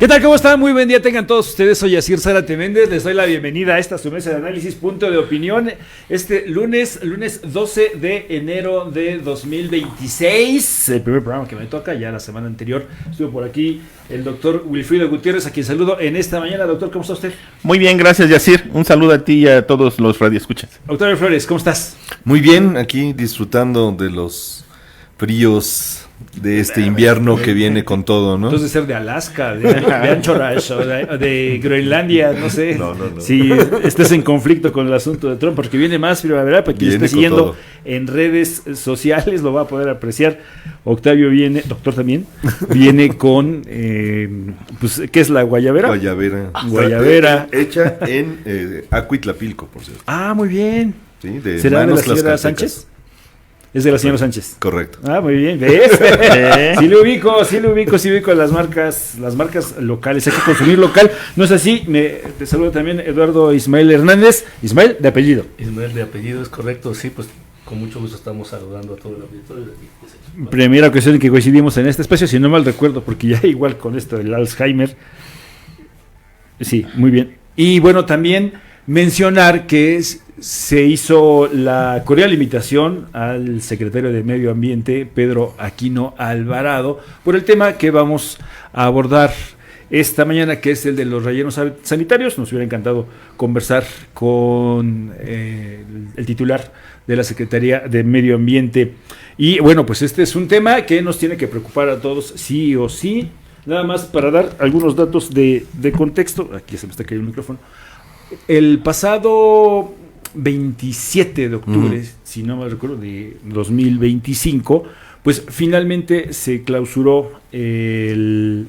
¿Qué tal? ¿Cómo están? Muy buen día tengan todos ustedes. Soy Yacir Zárate Méndez. Les doy la bienvenida a esta su mesa de análisis, punto de opinión. Este lunes 12 de enero de 2026. El primer programa que me toca. Ya la semana anterior estuvo por aquí el doctor Wilfrido Gutiérrez, a quien saludo en esta mañana. Doctor, ¿cómo está usted? Muy bien, gracias, Yacir. Un saludo a ti y a todos los radioescuchas. Octavio Flores, ¿cómo estás? Muy bien, aquí disfrutando de los fríos de este invierno que viene con todo, ¿no? Entonces ser de Alaska, de Anchorage o de Groenlandia, no sé. No. Si estés en conflicto con el asunto de Trump, porque viene más primavera, para quien esté siguiendo todo en redes sociales lo va a poder apreciar. Octavio viene, doctor también, viene con, pues, ¿qué es la guayabera? Guayabera. Hecha en Acuitlapilco, por cierto. Ah, muy bien. Sí, de ¿será de la señora Sánchez? Es de la señora Sánchez. Correcto. Ah, muy bien, ¿ves? Sí lo ubico las marcas locales. Hay que consumir local. ¿No es así? Te saludo también Eduardo Ismael Hernández. Ismael, de apellido. Ismael, de apellido, es correcto. Sí, pues con mucho gusto estamos saludando a todo el auditorio. Primera ocasión en que coincidimos en este espacio, si no mal recuerdo, porque ya igual con esto del Alzheimer. Sí, muy bien. Y bueno, también mencionar que se hizo la cordial invitación al secretario de Medio Ambiente, Pedro Aquino Alvarado, por el tema que vamos a abordar esta mañana, que es el de los rellenos sanitarios. Nos hubiera encantado conversar con el titular de la Secretaría de Medio Ambiente. Y bueno, pues este es un tema que nos tiene que preocupar a todos, sí o sí. Nada más para dar algunos datos de contexto. Aquí se me está cayendo el micrófono. El pasado 27 de octubre, si no mal recuerdo, de 2025, pues finalmente se clausuró el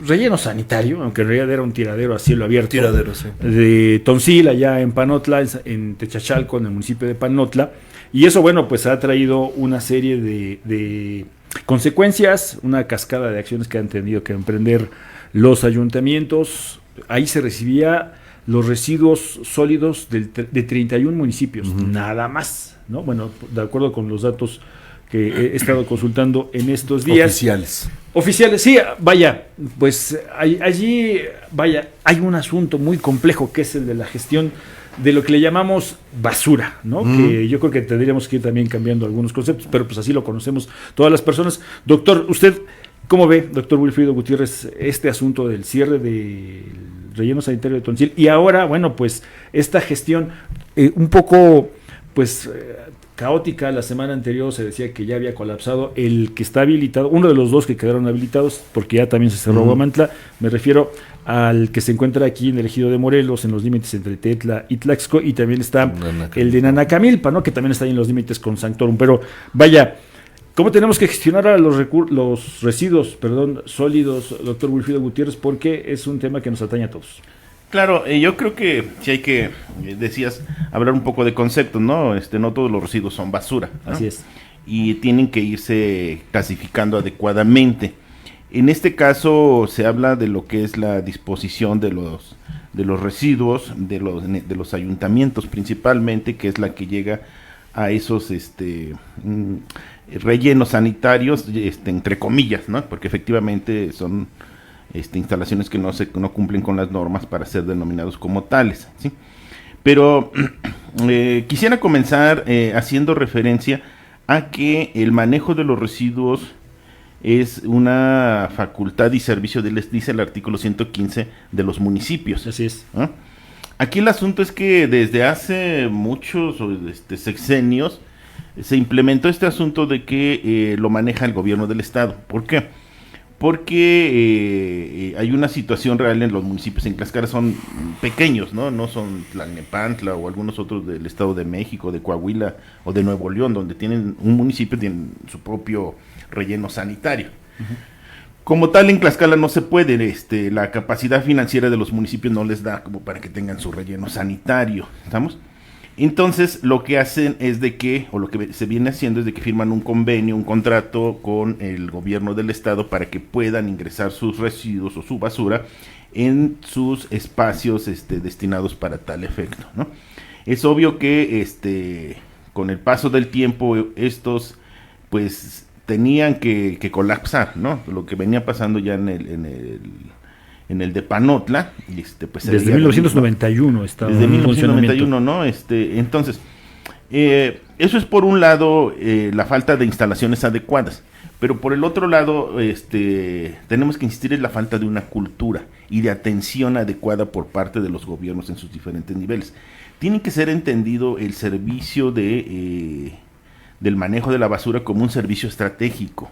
relleno sanitario, aunque en realidad era un tiradero a cielo abierto. Sí. De Tonsil, allá en Panotla, en Techachalco, en el municipio de Panotla. Y eso, bueno, pues ha traído una serie de consecuencias, una cascada de acciones que han tenido que emprender los ayuntamientos. Ahí se recibía los residuos sólidos de 31 municipios, nada más, ¿no? Bueno, de acuerdo con los datos que he estado consultando en estos días. Oficiales, sí, vaya, pues allí hay un asunto muy complejo que es el de la gestión de lo que le llamamos basura, ¿no? Que yo creo que tendríamos que ir también cambiando algunos conceptos, pero pues así lo conocemos todas las personas. Doctor, ¿usted cómo ve, doctor Wilfrido Gutiérrez, este asunto del cierre del relleno sanitario de Tonsil? Y ahora, bueno, pues esta gestión un poco, pues, caótica. La semana anterior se decía que ya había colapsado el que está habilitado, uno de los dos que quedaron habilitados, porque ya también se cerró Huamantla. Me refiero al que se encuentra aquí en el ejido de Morelos, en los límites entre Tetla y Tlaxco, y también está el de Nanacamilpa, ¿no? Que también está ahí en los límites con Sanctorum. Pero vaya, ¿cómo tenemos que gestionar a los residuos sólidos, doctor Wilfrido Gutiérrez? Porque es un tema que nos atañe a todos. Claro, yo creo que sí hay que, decías, hablar un poco de conceptos, ¿no? No todos los residuos son basura, ¿no? Así es. Y tienen que irse clasificando adecuadamente. En este caso se habla de lo que es la disposición de los residuos de los ayuntamientos principalmente, que es la que llega a esos rellenos sanitarios, entre comillas, ¿no? Porque efectivamente son instalaciones que no cumplen con las normas para ser denominados como tales, ¿sí? Pero quisiera comenzar haciendo referencia a que el manejo de los residuos es una facultad y servicio, les dice el artículo 115 de los municipios. Así es. ¿Ah? Aquí el asunto es que desde hace muchos sexenios se implementó este asunto de que lo maneja el gobierno del estado. ¿Por qué? Porque hay una situación real en los municipios. En Tlaxcala son pequeños, no son Tlalnepantla o algunos otros del Estado de México, de Coahuila o de Nuevo León, donde tienen un municipio, tienen su propio relleno sanitario. Como tal, en Tlaxcala no se puede, la capacidad financiera de los municipios no les da como para que tengan su relleno sanitario, ¿estamos? Entonces, lo que hacen es lo que se viene haciendo es de que firman un convenio, un contrato con el gobierno del estado para que puedan ingresar sus residuos o su basura en sus espacios destinados para tal efecto, ¿no? Es obvio que con el paso del tiempo estos pues tenían que colapsar, ¿no? Lo que venía pasando ya en el de Panotla, pues desde 1991 estaba desde en 1991, ¿no? Entonces, eso es por un lado la falta de instalaciones adecuadas, pero por el otro lado tenemos que insistir en la falta de una cultura y de atención adecuada por parte de los gobiernos en sus diferentes niveles. Tiene que ser entendido el servicio del manejo de la basura como un servicio estratégico.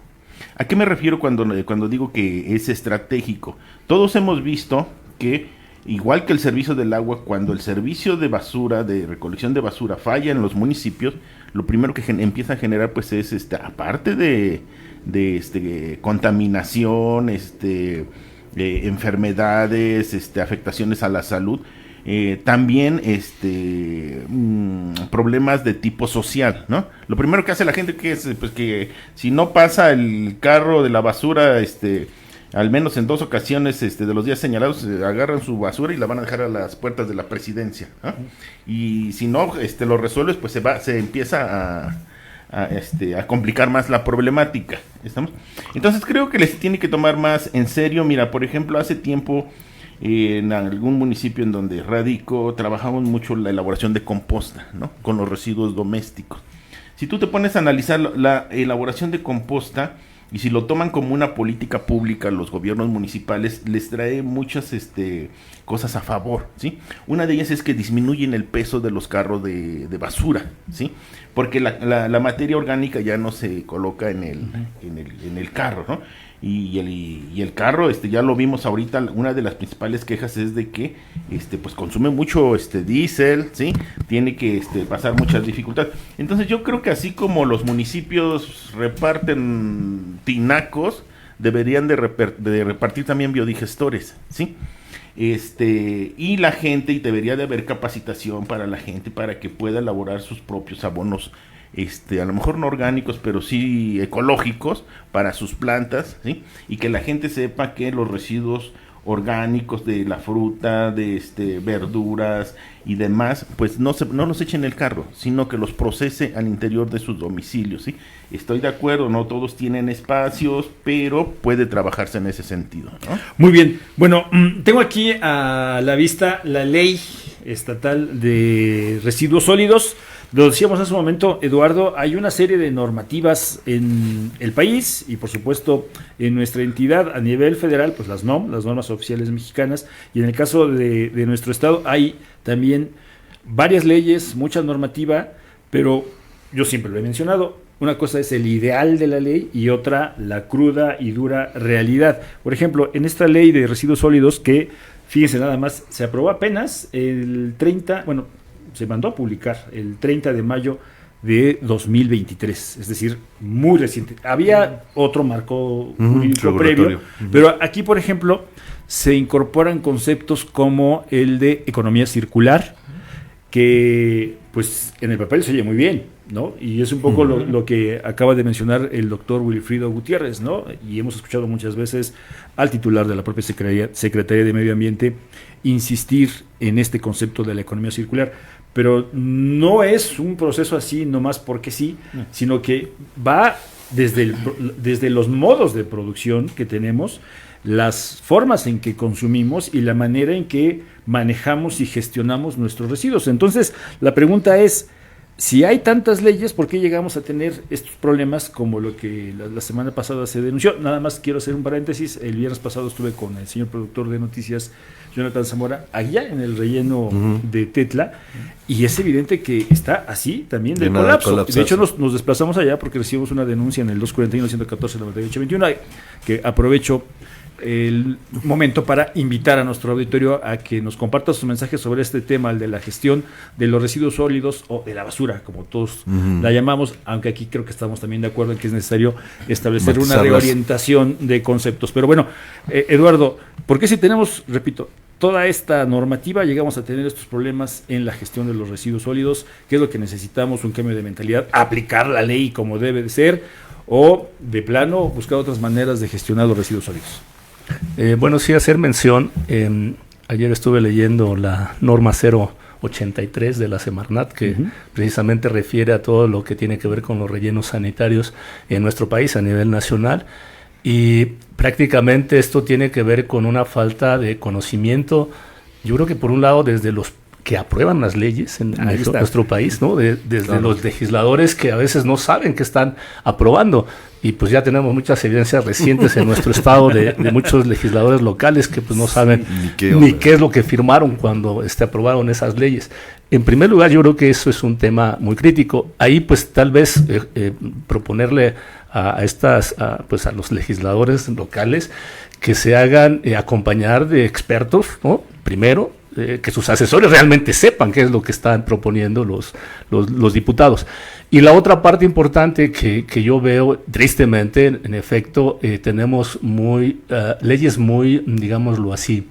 ¿A qué me refiero cuando digo que es estratégico? Todos hemos visto que, igual que el servicio del agua, cuando el servicio de basura, de recolección de basura, falla en los municipios, lo primero que empieza a generar pues es, aparte de contaminación, enfermedades, afectaciones a la salud, también problemas de tipo social, ¿no? Lo primero que hace la gente que es pues que si no pasa el carro de la basura, al menos en 2 ocasiones de los días señalados, agarran su basura y la van a dejar a las puertas de la presidencia, ¿no? Y si no lo resuelves, pues se empieza a complicar más la problemática. ¿Estamos? Entonces creo que les tiene que tomar más en serio. Mira, por ejemplo, hace tiempo en algún municipio en donde radico, trabajamos mucho la elaboración de composta, ¿no? Con los residuos domésticos. Si tú te pones a analizar la elaboración de composta, y si lo toman como una política pública, los gobiernos municipales les trae muchas cosas a favor, ¿sí? Una de ellas es que disminuyen el peso de los carros de basura, ¿sí? Porque la materia orgánica ya no se coloca en el carro, ¿no? Y el carro, ya lo vimos ahorita, una de las principales quejas es de que pues consume mucho diésel, ¿sí? Tiene que pasar muchas dificultades. Entonces yo creo que así como los municipios reparten tinacos, deberían de repartir también biodigestores, ¿sí? Y la gente, y debería de haber capacitación para la gente para que pueda elaborar sus propios abonos, a lo mejor no orgánicos, pero sí ecológicos para sus plantas, ¿sí? Y que la gente sepa que los residuos orgánicos de la fruta, de verduras y demás, pues no los echen en el carro, sino que los procese al interior de sus domicilios, ¿sí? Estoy de acuerdo, no todos tienen espacios, pero puede trabajarse en ese sentido, ¿no? Muy bien. Bueno, tengo aquí a la vista la ley estatal de residuos sólidos. Lo decíamos hace un momento, Eduardo, hay una serie de normativas en el país y por supuesto en nuestra entidad a nivel federal, pues las normas oficiales mexicanas, y en el caso de nuestro estado hay también varias leyes, mucha normativa, pero yo siempre lo he mencionado, una cosa es el ideal de la ley y otra la cruda y dura realidad. Por ejemplo, en esta ley de residuos sólidos que, fíjense nada más, se aprobó apenas el 30, se mandó a publicar el 30 de mayo de 2023, es decir, muy reciente. Había otro marco jurídico previo, pero aquí, por ejemplo, se incorporan conceptos como el de economía circular, que pues en el papel se oye muy bien, ¿no? Y es un poco lo que acaba de mencionar el doctor Wilfrido Gutiérrez, ¿no? Y hemos escuchado muchas veces al titular de la propia Secretaría de Medio Ambiente insistir en este concepto de la economía circular. Pero no es un proceso así nomás porque sí, sino que va desde los modos de producción que tenemos, las formas en que consumimos y la manera en que manejamos y gestionamos nuestros residuos. Entonces, la pregunta es, si hay tantas leyes, ¿por qué llegamos a tener estos problemas como lo que la semana pasada se denunció? Nada más quiero hacer un paréntesis. El viernes pasado estuve con el señor productor de noticias, Jonathan Zamora, allá en el relleno de Tetla, y es evidente que está así también del colapso. De hecho, nos desplazamos allá porque recibimos una denuncia en el 241-114-9821, que aprovecho el momento para invitar a nuestro auditorio a que nos comparta sus mensajes sobre este tema, el de la gestión de los residuos sólidos o de la basura, como todos la llamamos, aunque aquí creo que estamos también de acuerdo en que es necesario establecer una reorientación de conceptos. Pero bueno, Eduardo, ¿por qué si tenemos, repito, toda esta normativa llegamos a tener estos problemas en la gestión de los residuos sólidos? ¿Qué es lo que necesitamos? ¿Un cambio de mentalidad? ¿Aplicar la ley como debe de ser? ¿O de plano buscar otras maneras de gestionar los residuos sólidos? Bueno, sí, hacer mención, ayer estuve leyendo la norma 83 de la Semarnat, que precisamente refiere a todo lo que tiene que ver con los rellenos sanitarios en nuestro país a nivel nacional. Y prácticamente esto tiene que ver con una falta de conocimiento, yo creo que por un lado desde los que aprueban las leyes en nuestro país, ¿no? Desde los legisladores que a veces no saben que están aprobando. Y pues ya tenemos muchas evidencias recientes en nuestro estado de muchos legisladores locales que pues no saben ni qué es lo que firmaron cuando aprobaron esas leyes. En primer lugar, yo creo que eso es un tema muy crítico. Ahí pues tal vez proponerle a los legisladores locales que se hagan acompañar de expertos, ¿no? Primero, que sus asesores realmente sepan qué es lo que están proponiendo los diputados. Y la otra parte importante que yo veo, tristemente, en efecto, tenemos leyes muy, digámoslo así,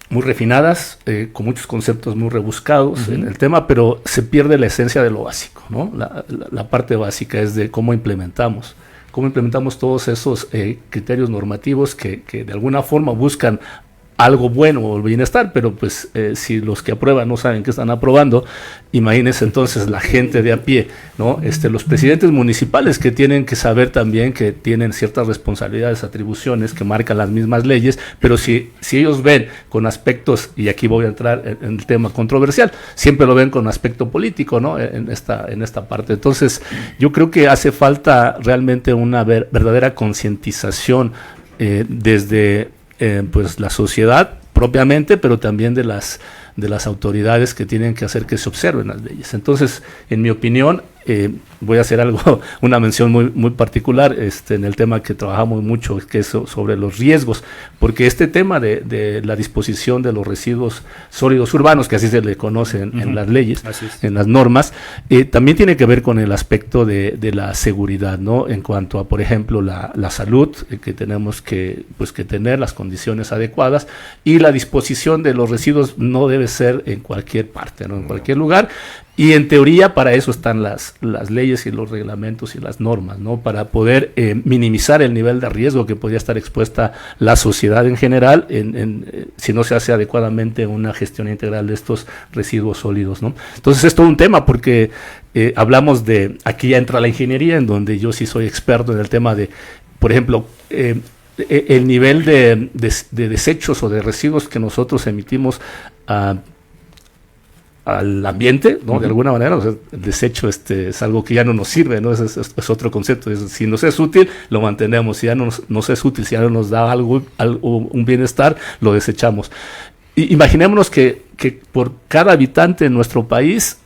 muy refinadas, con muchos conceptos muy rebuscados en el tema, pero se pierde la esencia de lo básico, ¿no? La parte básica es de cómo implementamos todos esos criterios normativos que de alguna forma buscan algo bueno o el bienestar, pero pues si los que aprueban no saben qué están aprobando, imagínense entonces la gente de a pie, ¿no? Los presidentes municipales que tienen que saber también que tienen ciertas responsabilidades, atribuciones que marcan las mismas leyes, pero si ellos ven con aspectos, y aquí voy a entrar en el tema controversial, siempre lo ven con aspecto político, ¿no? En esta parte. Entonces, yo creo que hace falta realmente una verdadera concientización desde pues la sociedad propiamente, pero también de las autoridades que tienen que hacer que se observen las leyes. Entonces, en mi opinión, voy a hacer una mención muy particular en el tema que trabajamos mucho, que es sobre los riesgos, porque este tema de la disposición de los residuos sólidos urbanos, que así se le conoce en las leyes, en las normas, también tiene que ver con el aspecto de la seguridad, ¿no? En cuanto a, por ejemplo, la salud, que tenemos que tener las condiciones adecuadas, y la disposición de los residuos no debe ser en cualquier parte, ¿no? En cualquier lugar. Y en teoría para eso están las leyes y los reglamentos y las normas, ¿no? Para poder minimizar el nivel de riesgo que podría estar expuesta la sociedad en general si no se hace adecuadamente una gestión integral de estos residuos sólidos, ¿no? Entonces es todo un tema porque hablamos aquí ya entra la ingeniería, en donde yo sí soy experto en el tema de, por ejemplo, el nivel de desechos o de residuos que nosotros emitimos al ambiente, ¿no? De alguna manera, o sea, el desecho es algo que ya no nos sirve, ¿no? Es otro concepto. Si nos es útil, lo mantenemos. Si ya no nos es útil, si ya no nos da algo, un bienestar, lo desechamos. Imaginémonos que por cada habitante en nuestro país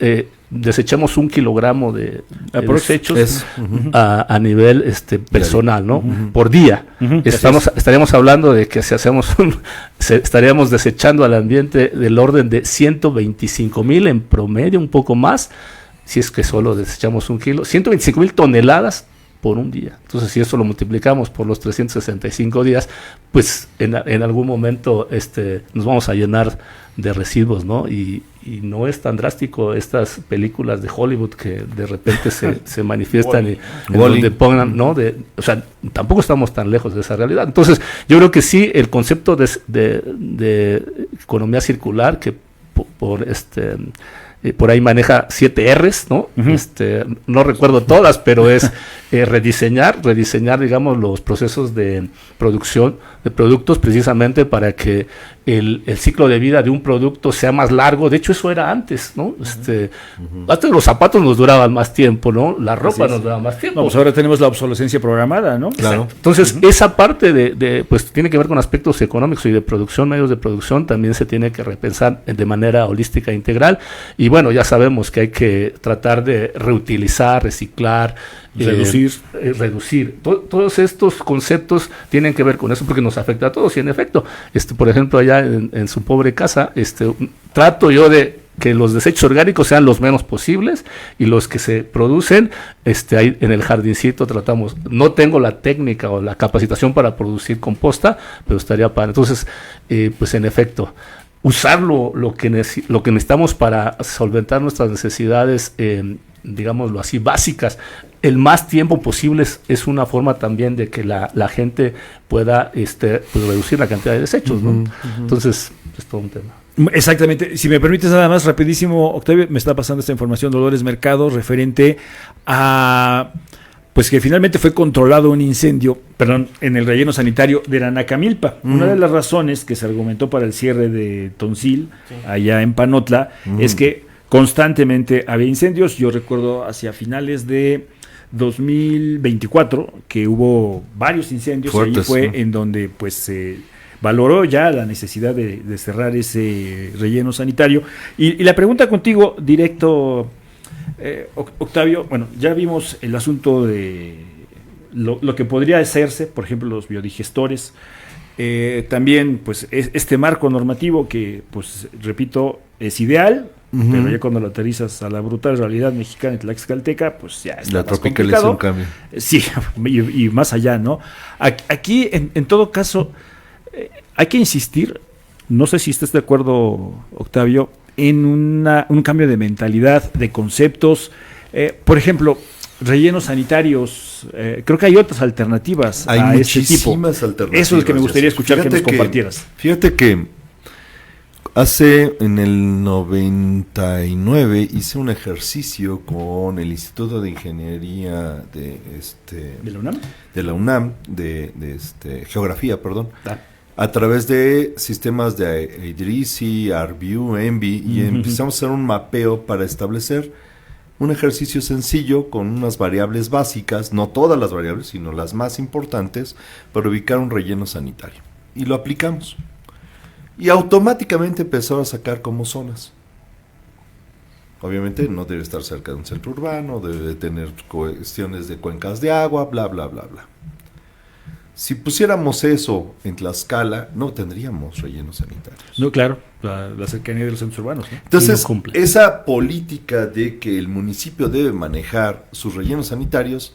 desechamos 1 kilogramo de desechos a nivel personal, ¿no? Por día. Estaríamos hablando de que si estaríamos desechando al ambiente del orden de 125,000 en promedio, un poco más, si es que solo desechamos 1 kilo, 125,000 toneladas por un día. Entonces, si eso lo multiplicamos por los 365 días, pues en algún momento nos vamos a llenar de residuos, ¿no? Y no es tan drástico estas películas de Hollywood que de repente se manifiestan y donde pongan, ¿no? O sea, tampoco estamos tan lejos de esa realidad. Entonces, yo creo que sí, el concepto de economía circular, que por ahí maneja 7 R's, ¿no? No recuerdo todas, pero es rediseñar, digamos, los procesos de producción de productos, precisamente para que el ciclo de vida de un producto sea más largo. De hecho, eso era antes, ¿no? Antes los zapatos nos duraban más tiempo, ¿no? La ropa nos duraba más tiempo. No, pues ahora tenemos la obsolescencia programada, ¿no? Claro. Entonces, esa parte pues tiene que ver con aspectos económicos y de producción, medios de producción, también se tiene que repensar de manera holística e integral. Y bueno, ya sabemos que hay que tratar de reutilizar, reciclar, reducir. Todos estos conceptos tienen que ver con eso porque nos afecta a todos. Y en efecto, por ejemplo, allá en su pobre casa, trato yo de que los desechos orgánicos sean los menos posibles y los que se producen ahí en el jardincito tratamos. No tengo la técnica o la capacitación para producir composta, pero estaría para. Entonces, pues en efecto, usar lo que necesitamos para solventar nuestras necesidades, digámoslo así, básicas, el más tiempo posible es una forma también de que la gente pueda pues reducir la cantidad de desechos, ¿no? Entonces, es todo un tema. Exactamente. Si me permites nada más rapidísimo, Octavio, me está pasando esta información Dolores Mercado referente a pues que finalmente fue controlado un incendio, en el relleno sanitario de la Nacamilpa. Una de las razones que se argumentó para el cierre de Tonsil, allá en Panotla, es que constantemente había incendios. Yo recuerdo hacia finales de 2024 que hubo varios incendios. Fuertes, y ahí fue en donde pues se valoró ya la necesidad de cerrar ese relleno sanitario. Y la pregunta contigo, directo, Octavio, bueno, ya vimos el asunto de lo que podría hacerse, por ejemplo, los biodigestores. También, pues, este marco normativo que, pues, repito, es ideal, pero ya cuando lo aterrizas a la brutal realidad mexicana y tlaxcalteca, pues ya está la más tropicalización complicado. Cambia. Sí, y más allá, ¿no? Aquí, en todo caso, hay que insistir, no sé si estás de acuerdo, Octavio, en un cambio de mentalidad, de conceptos. Por ejemplo, rellenos sanitarios, creo que hay otras alternativas hay a este tipo. Hay muchísimas alternativas. Eso es lo que me gustaría escuchar, que nos compartieras. Fíjate que en el 99 hice un ejercicio con el Instituto de Ingeniería de la UNAM, de Geografía, perdón. A través de sistemas de IDRISI, ArcView, ENVI, y empezamos a hacer un mapeo para establecer un ejercicio sencillo con unas variables básicas, no todas las variables, sino las más importantes, para ubicar un relleno sanitario. Y lo aplicamos. Y automáticamente empezó a sacar como zonas. Obviamente no debe estar cerca de un centro urbano, debe de tener cuestiones de cuencas de agua, bla, bla, bla, bla. Si pusiéramos eso en Tlaxcala, no tendríamos rellenos sanitarios. No, claro, la cercanía de los centros urbanos, ¿no? Entonces, no esa política de que el municipio debe manejar sus rellenos sanitarios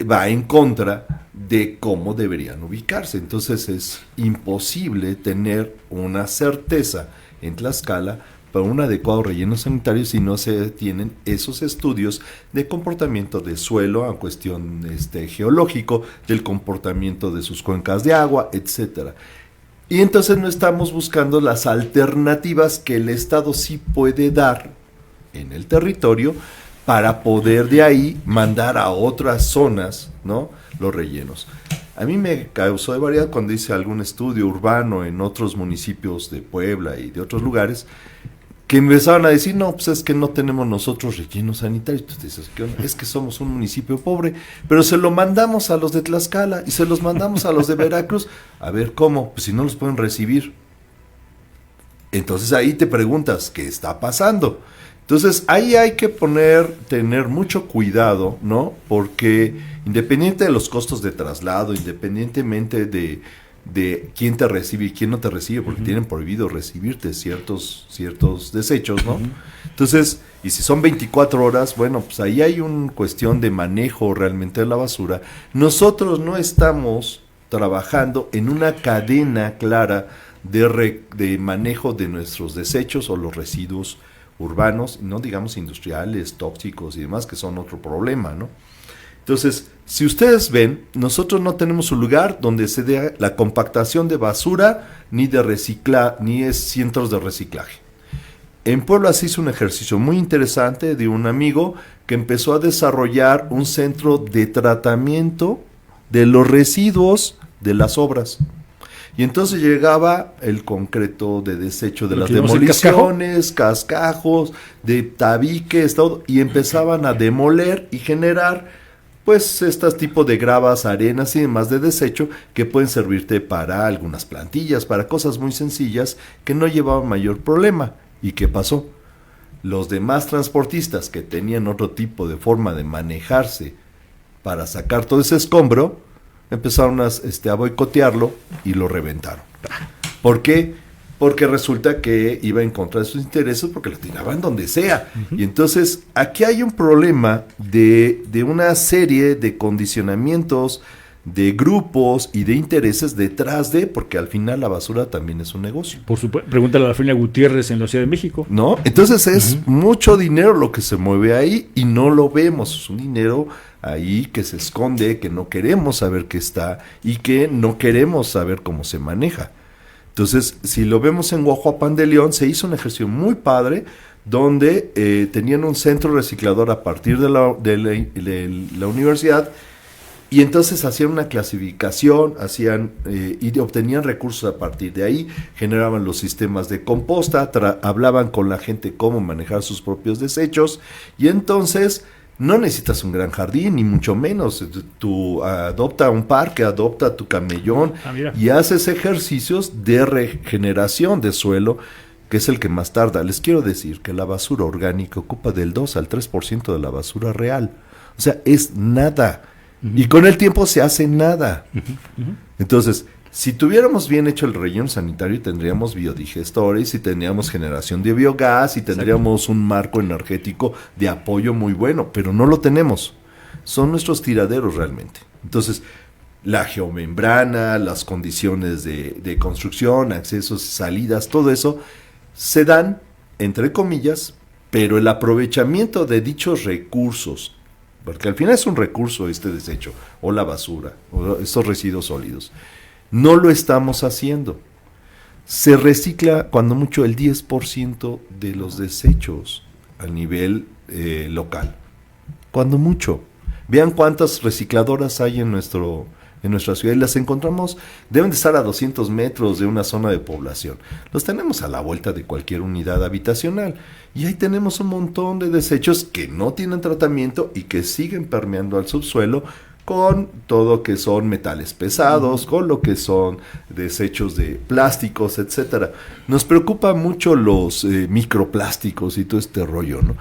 va en contra de cómo deberían ubicarse. Entonces, es imposible tener una certeza en Tlaxcala para un adecuado relleno sanitario si no se tienen esos estudios de comportamiento de suelo en cuestión geológico, del comportamiento de sus cuencas de agua, etcétera. Y entonces no estamos buscando las alternativas que el Estado sí puede dar en el territorio para poder de ahí mandar a otras zonas, ¿no?, los rellenos. A mí me causó de variedad cuando hice algún estudio urbano en otros municipios de Puebla y de otros lugares, que empezaron a decir, no, pues es que no tenemos nosotros rellenos sanitarios. Tú dices, es que somos un municipio pobre, pero se lo mandamos a los de Tlaxcala y se los mandamos a los de Veracruz. A ver, ¿cómo? Pues si no los pueden recibir. Entonces ahí te preguntas, ¿qué está pasando? Entonces ahí hay que tener mucho cuidado, ¿no? Porque independiente de los costos de traslado, independientemente de quién te recibe y quién no te recibe, porque tienen prohibido recibirte ciertos desechos, ¿no? Entonces, y si son 24 horas, bueno, pues ahí hay una cuestión de manejo realmente de la basura. Nosotros no estamos trabajando en una cadena clara de manejo de nuestros desechos o los residuos urbanos, no digamos industriales, tóxicos y demás, que son otro problema, ¿no? Entonces, si ustedes ven, nosotros no tenemos un lugar donde se dé la compactación de basura ni es centros de reciclaje. En Puebla se hizo un ejercicio muy interesante de un amigo que empezó a desarrollar un centro de tratamiento de los residuos de las obras. Y entonces llegaba el concreto de desecho de las demoliciones, cascajos, de tabiques, todo, y empezaban a demoler y generar pues estos tipos de gravas, arenas y demás de desecho que pueden servirte para algunas plantillas, para cosas muy sencillas que no llevaban mayor problema. ¿Y qué pasó? Los demás transportistas que tenían otro tipo de forma de manejarse para sacar todo ese escombro, empezaron a boicotearlo y lo reventaron. ¿Por qué? Porque resulta que iba en contra de sus intereses porque lo tiraban donde sea. Y entonces aquí hay un problema de una serie de condicionamientos, de grupos y de intereses detrás porque al final la basura también es un negocio. Por supuesto, pregúntale a la familia Gutiérrez en la Ciudad de México. ¿No? Entonces es mucho dinero lo que se mueve ahí y no lo vemos. Es un dinero ahí que se esconde, que no queremos saber qué está y que no queremos saber cómo se maneja. Entonces, si lo vemos en Guajuapan de León, se hizo un ejercicio muy padre donde tenían un centro reciclador a partir de la universidad, y entonces hacían una clasificación, y obtenían recursos a partir de ahí, generaban los sistemas de composta, hablaban con la gente cómo manejar sus propios desechos, y entonces no necesitas un gran jardín, ni mucho menos. Tú adopta un parque, adopta tu camellón y haces ejercicios de regeneración de suelo, que es el que más tarda. Les quiero decir que la basura orgánica ocupa del 2 al 3% de la basura real. O sea, es nada. Y con el tiempo se hace nada. Entonces, si tuviéramos bien hecho el relleno sanitario, tendríamos biodigestores y tendríamos generación de biogás y tendríamos un marco energético de apoyo muy bueno, pero no lo tenemos. Son nuestros tiraderos realmente. Entonces, la geomembrana, las condiciones de construcción, accesos, salidas, todo eso se dan, entre comillas, pero el aprovechamiento de dichos recursos, porque al final es un recurso este desecho, o la basura, o estos residuos sólidos, no lo estamos haciendo. Se recicla cuando mucho el 10% de los desechos a nivel local. Cuando mucho. Vean cuántas recicladoras hay en nuestra ciudad, y las encontramos, deben de estar a 200 metros de una zona de población. Los tenemos a la vuelta de cualquier unidad habitacional, y ahí tenemos un montón de desechos que no tienen tratamiento y que siguen permeando al subsuelo, con todo que son metales pesados, con lo que son desechos de plásticos, etcétera. Nos preocupa mucho los microplásticos y todo este rollo, ¿no?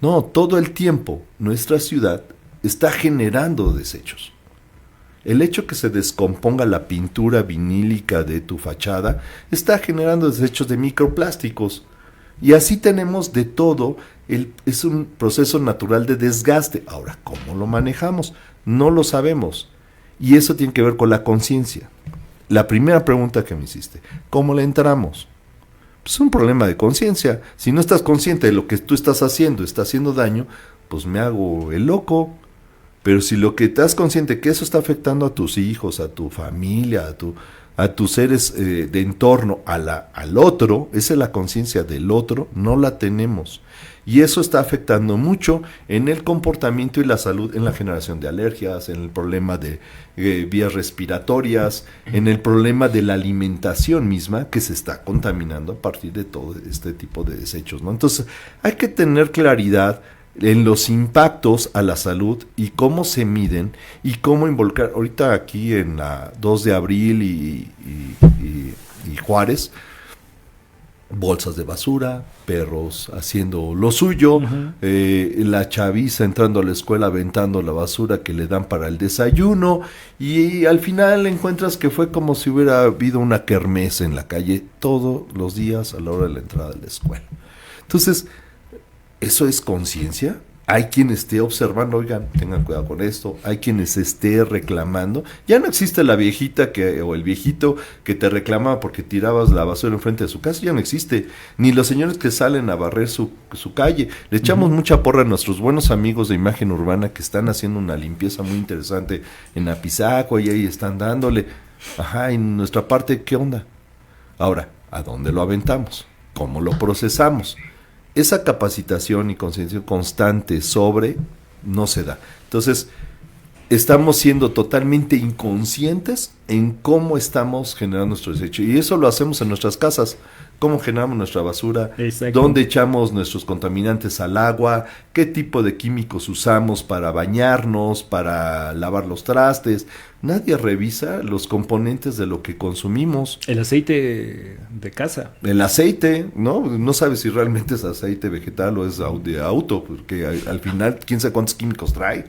No, todo el tiempo nuestra ciudad está generando desechos. El hecho que se descomponga la pintura vinílica de tu fachada está generando desechos de microplásticos. Y así tenemos de todo. Es un proceso natural de desgaste. Ahora, ¿cómo lo manejamos? No lo sabemos. Y eso tiene que ver con la conciencia. La primera pregunta que me hiciste, ¿cómo le entramos? Pues es un problema de conciencia. Si no estás consciente de lo que tú estás haciendo, está haciendo daño, pues me hago el loco. Pero si lo que estás consciente que eso está afectando a tus hijos, a tu familia, a tus seres de entorno, al otro, esa es la conciencia del otro, no la tenemos. Y eso está afectando mucho en el comportamiento y la salud, en la generación de alergias, en el problema de vías respiratorias, en el problema de la alimentación misma, que se está contaminando a partir de todo este tipo de desechos, ¿no? Entonces, hay que tener claridad en los impactos a la salud y cómo se miden y cómo involucrar. Ahorita aquí en la 2 de abril y Juárez, bolsas de basura, perros haciendo lo suyo, la chaviza entrando a la escuela aventando la basura que le dan para el desayuno, y al final encuentras que fue como si hubiera habido una kermés en la calle todos los días a la hora de la entrada de la escuela. Entonces, ¿eso es conciencia? Hay quien esté observando, oigan, tengan cuidado con esto. Hay quienes esté reclamando. Ya no existe la viejita o el viejito que te reclamaba porque tirabas la basura enfrente de su casa. Ya no existe. Ni los señores que salen a barrer su calle. Le echamos mucha porra a nuestros buenos amigos de Imagen Urbana que están haciendo una limpieza muy interesante en Apizaco, y ahí están dándole. Ajá, en nuestra parte, ¿qué onda? Ahora, ¿a dónde lo aventamos? ¿Cómo lo procesamos? Esa capacitación y conciencia constante no se da. Entonces, estamos siendo totalmente inconscientes en cómo estamos generando nuestro desecho. Y eso lo hacemos en nuestras casas. Cómo generamos nuestra basura, dónde echamos nuestros contaminantes al agua, qué tipo de químicos usamos para bañarnos, para lavar los trastes. Nadie revisa los componentes de lo que consumimos. El aceite de casa. El aceite, ¿no? No sabes si realmente es aceite vegetal o es de auto, porque al final, quién sabe cuántos químicos trae.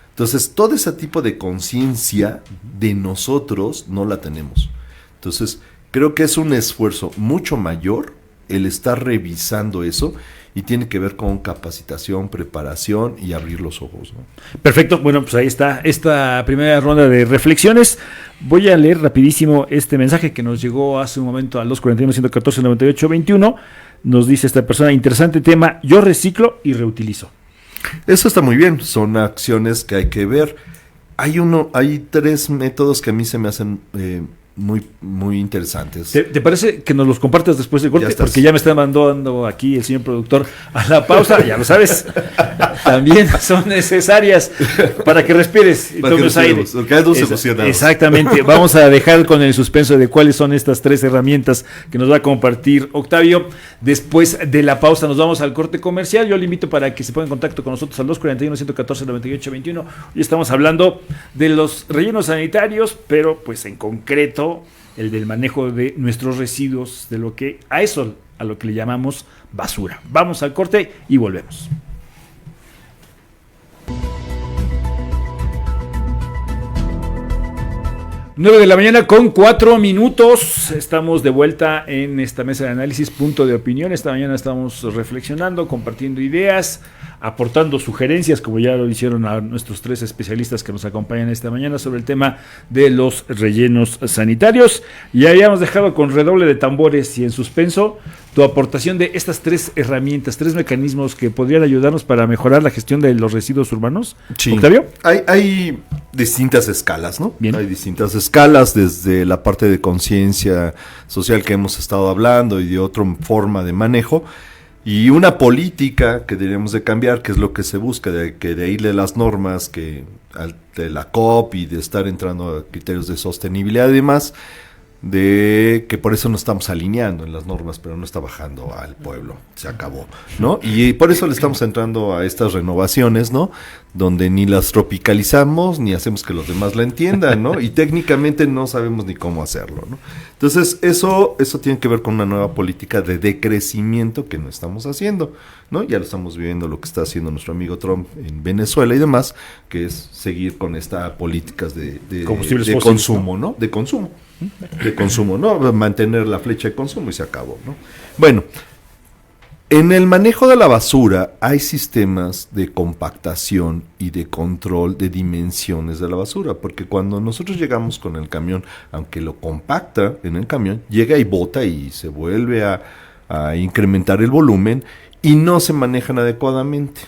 Entonces, todo ese tipo de conciencia de nosotros no la tenemos. Entonces, creo que es un esfuerzo mucho mayor el estar revisando eso, y tiene que ver con capacitación, preparación y abrir los ojos, ¿no? Perfecto, bueno, pues ahí está esta primera ronda de reflexiones. Voy a leer rapidísimo este mensaje que nos llegó hace un momento al 241-114-98-21. Nos dice esta persona: interesante tema, yo reciclo y reutilizo. Eso está muy bien, son acciones que hay que ver. Hay 3 métodos que a mí se me hacen muy interesantes. ¿Te parece que nos los compartas después del corte? Ya estás. Porque ya me está mandando aquí el señor productor a la pausa, ya lo sabes. También son necesarias para que respires y Para que tomes aire. respiremos, porque hay dos emocionados. Exactamente. Vamos a dejar con el suspenso de cuáles son estas 3 herramientas que nos va a compartir Octavio. Después de la pausa nos vamos al corte comercial. Yo le invito para que se ponga en contacto con nosotros al 241-114-9821. Hoy estamos hablando de los rellenos sanitarios, pero pues en concreto el del manejo de nuestros residuos, de lo que a lo que le llamamos basura. Vamos al corte y volvemos. 9 de la mañana con 4 minutos. Estamos de vuelta en esta mesa de análisis, punto de opinión. Esta mañana estamos reflexionando, compartiendo ideas, aportando sugerencias, como ya lo hicieron a nuestros 3 especialistas que nos acompañan esta mañana sobre el tema de los rellenos sanitarios. Y habíamos dejado con redoble de tambores y en suspenso tu aportación de estas 3 herramientas, 3 mecanismos que podrían ayudarnos para mejorar la gestión de los residuos urbanos. Sí. Octavio. Hay distintas escalas, ¿no? Bien. Hay distintas escalas, desde la parte de conciencia social que hemos estado hablando y de otra forma de manejo, y una política que deberíamos de cambiar, que es lo que se busca, de irle las normas de la COP y de estar entrando a criterios de sostenibilidad y demás, de que por eso no estamos alineando en las normas, pero no está bajando al pueblo, se acabó, ¿no? Y por eso le estamos entrando a estas renovaciones, ¿no? Donde ni las tropicalizamos, ni hacemos que los demás la entiendan, ¿no? Y técnicamente no sabemos ni cómo hacerlo, ¿no? Entonces, eso tiene que ver con una nueva política de decrecimiento que no estamos haciendo, ¿no? Ya lo estamos viendo lo que está haciendo nuestro amigo Trump en Venezuela y demás, que es seguir con estas políticas de Combustibles de fósiles, consumo, ¿no? De consumo, ¿no? Mantener la flecha de consumo y se acabó, ¿no? Bueno, en el manejo de la basura hay sistemas de compactación y de control de dimensiones de la basura, porque cuando nosotros llegamos con el camión, aunque lo compacta en el camión, llega y bota y se vuelve a incrementar el volumen y no se manejan adecuadamente.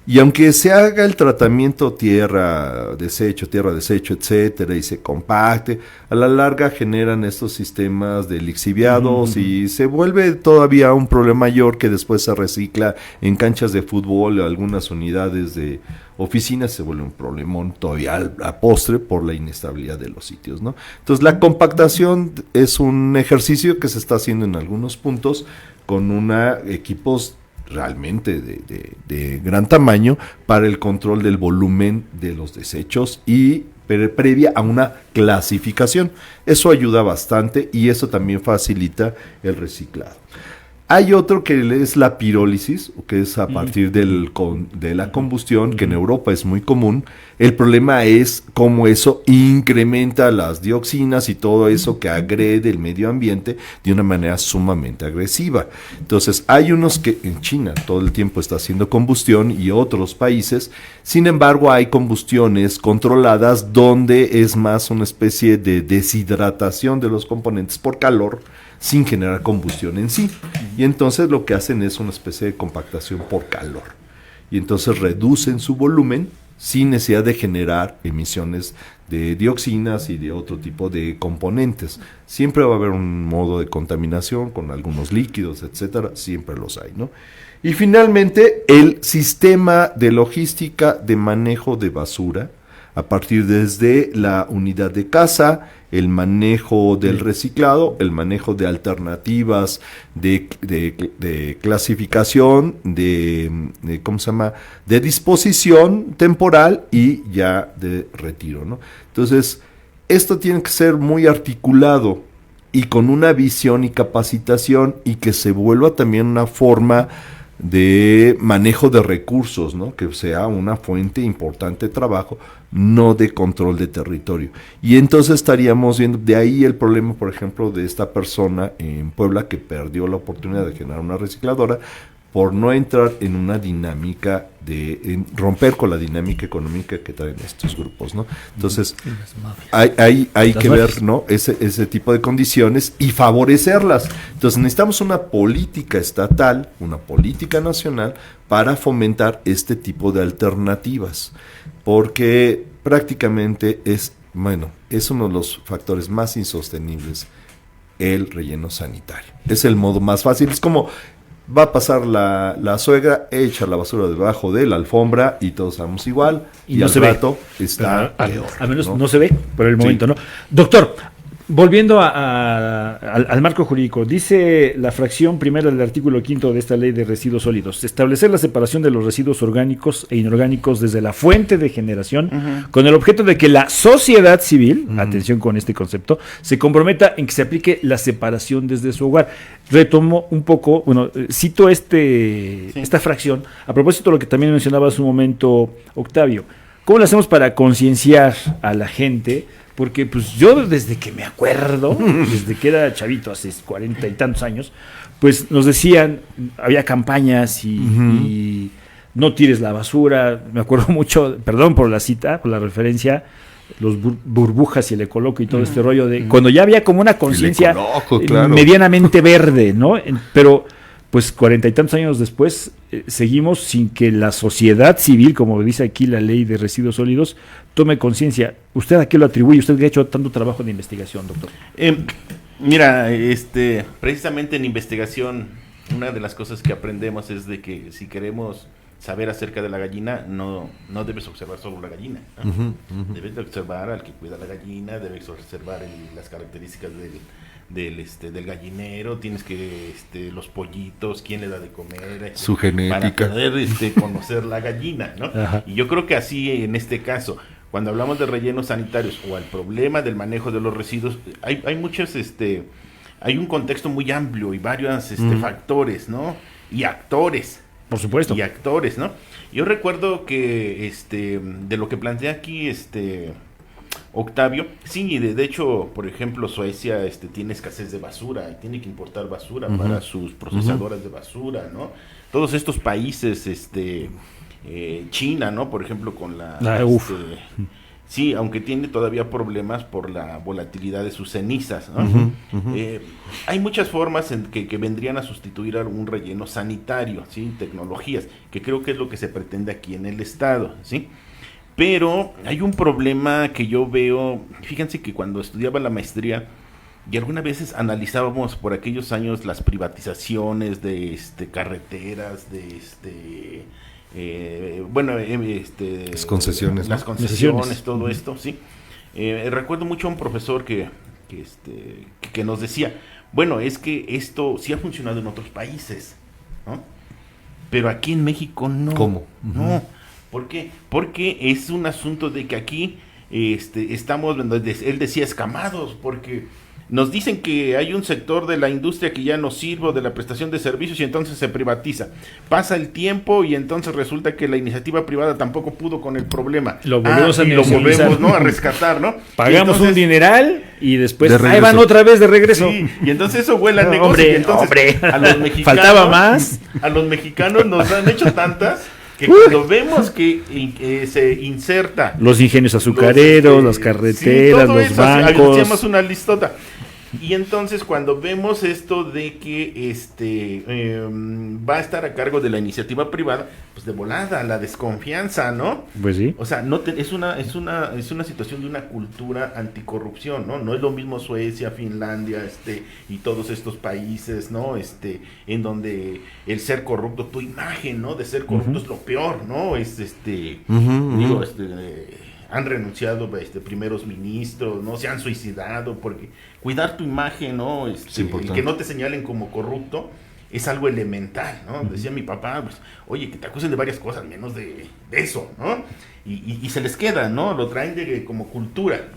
Y aunque se haga el tratamiento tierra, desecho, etcétera, y se compacte, a la larga generan estos sistemas de lixiviados y se vuelve todavía un problema mayor que después se recicla en canchas de fútbol, algunas unidades de oficinas, se vuelve un problemón todavía a postre por la inestabilidad de los sitios, ¿no? Entonces la compactación es un ejercicio que se está haciendo en algunos puntos con equipos realmente de gran tamaño para el control del volumen de los desechos y previa a una clasificación. Eso ayuda bastante y eso también facilita el reciclado. Hay otro que es la pirólisis, que es a partir de la combustión, que en Europa es muy común. El problema es cómo eso incrementa las dioxinas y todo eso que agrede el medio ambiente de una manera sumamente agresiva. Entonces, hay unos que en China todo el tiempo está haciendo combustión y otros países. Sin embargo, hay combustiones controladas donde es más una especie de deshidratación de los componentes por calor, sin generar combustión en sí. Y entonces lo que hacen es una especie de compactación por calor. Y entonces reducen su volumen sin necesidad de generar emisiones de dioxinas y de otro tipo de componentes. Siempre va a haber un modo de contaminación con algunos líquidos, etcétera, siempre los hay, ¿no? Y finalmente, el sistema de logística de manejo de basura, a partir desde la unidad de casa, el manejo del reciclado, el manejo de alternativas de clasificación, ¿cómo se llama?, de disposición temporal y ya de retiro, ¿no? Entonces, esto tiene que ser muy articulado y con una visión y capacitación y que se vuelva también una forma de manejo de recursos, ¿no? Que sea una fuente importante de trabajo, no de control de territorio. Y entonces estaríamos viendo, de ahí el problema, por ejemplo, de esta persona en Puebla que perdió la oportunidad de generar una recicladora por no entrar en una dinámica en romper con la dinámica económica que traen estos grupos, ¿no? Entonces, hay que ver, ¿no?, ese tipo de condiciones y favorecerlas. Entonces, necesitamos una política estatal, una política nacional para fomentar este tipo de alternativas, porque prácticamente es Bueno, es uno de los factores más insostenibles, el relleno sanitario. Es el modo más fácil. Es como va a pasar la suegra, echa la basura debajo de la alfombra y todos sabemos igual. Y Y no al se ve. rato está peor. Al menos ¿no? no se ve por el momento, ¿no? Doctor, volviendo al marco jurídico, dice la fracción primera del artículo 5 de esta ley de residuos sólidos: establecer la separación de los residuos orgánicos e inorgánicos desde la fuente de generación, con el objeto de que la sociedad civil, atención con este concepto, se comprometa en que se aplique la separación desde su hogar. Retomo un poco, bueno, cito esta fracción a propósito de lo que también mencionaba hace un momento Octavio. ¿Cómo lo hacemos para concienciar a la gente? Porque pues yo desde que me acuerdo, desde que era chavito, hace 40 y tantos años, pues nos decían, había campañas y no tires la basura. Me acuerdo mucho, perdón por la cita, por la referencia, los burbujas y el ecoloco y todo este rollo de cuando ya había como una conciencia Ecoloco, claro. medianamente verde, ¿no? Pero pues 40 y tantos años después seguimos sin que la sociedad civil, como dice aquí la ley de residuos sólidos, tome conciencia. ¿Usted a qué lo atribuye? ¿Usted que ha hecho tanto trabajo de investigación, doctor? Mira, precisamente en investigación, una de las cosas que aprendemos es de que si queremos saber acerca de la gallina, no debes observar solo la gallina, ¿no? Debes de observar al que cuida la gallina, debes observar las características del gallinero, tienes que los pollitos, quién le da de comer, Su genética. para poder conocer la gallina, ¿no? Ajá. Y yo creo que así en este caso, cuando hablamos de rellenos sanitarios o al problema del manejo de los residuos, hay muchos hay un contexto muy amplio y varios factores, ¿no? Y actores. Por supuesto. Y actores, ¿no? Yo recuerdo que de lo que plantea aquí Octavio, sí, de hecho, por ejemplo, Suecia tiene escasez de basura y tiene que importar basura para sus procesadoras de basura, ¿no? Todos estos países, China, ¿no? Por ejemplo, con sí, aunque tiene todavía problemas por la volatilidad de sus cenizas, ¿no? Hay muchas formas en que vendrían a sustituir a un relleno sanitario, ¿sí? Tecnologías, que creo que es lo que se pretende aquí en el Estado, ¿sí? Pero hay un problema que yo veo, fíjense que cuando estudiaba la maestría, y algunas veces analizábamos por aquellos años las privatizaciones de carreteras, Las concesiones, ¿no? las concesiones, todo esto, sí. Recuerdo mucho a un profesor que nos decía, bueno, es que esto sí ha funcionado en otros países, ¿no? Pero aquí en México no. ¿Cómo? No. ¿Por qué? Porque es un asunto de que aquí estamos, él decía, escamados, porque nos dicen que hay un sector de la industria que ya no sirve, de la prestación de servicios, y entonces se privatiza. Pasa el tiempo y entonces resulta que la iniciativa privada tampoco pudo con el problema. Lo volvemos a y lo nacionalizar. volvemos, ¿no?, a rescatar, ¿no? Pagamos entonces, un dineral y después De ahí regreso. van otra vez de regreso. Sí, y entonces eso huele a No, negocio. hombre, y entonces hombre. a los mexicanos, Faltaba más. A los mexicanos nos han hecho tantas que cuando vemos que se inserta Los ingenios azucareros, las sí, carreteras, todo los eso, así, bancos. hacíamos una listota. Y entonces cuando vemos esto de que va a estar a cargo de la iniciativa privada, pues de volada, la desconfianza, ¿no? Pues sí. O sea, es una situación de una cultura anticorrupción, ¿no? No es lo mismo Suecia, Finlandia, y todos estos países, ¿no? En donde el ser corrupto, tu imagen, ¿no? De ser corrupto es lo peor, ¿no? Digo, han renunciado primeros ministros, ¿no? Se han suicidado, porque cuidar tu imagen, ¿no? El que no te señalen como corrupto es algo elemental, ¿no? Decía mi papá, pues, oye, que te acusen de varias cosas, menos de eso, ¿no? Y se les queda, ¿no? Lo traen como cultura,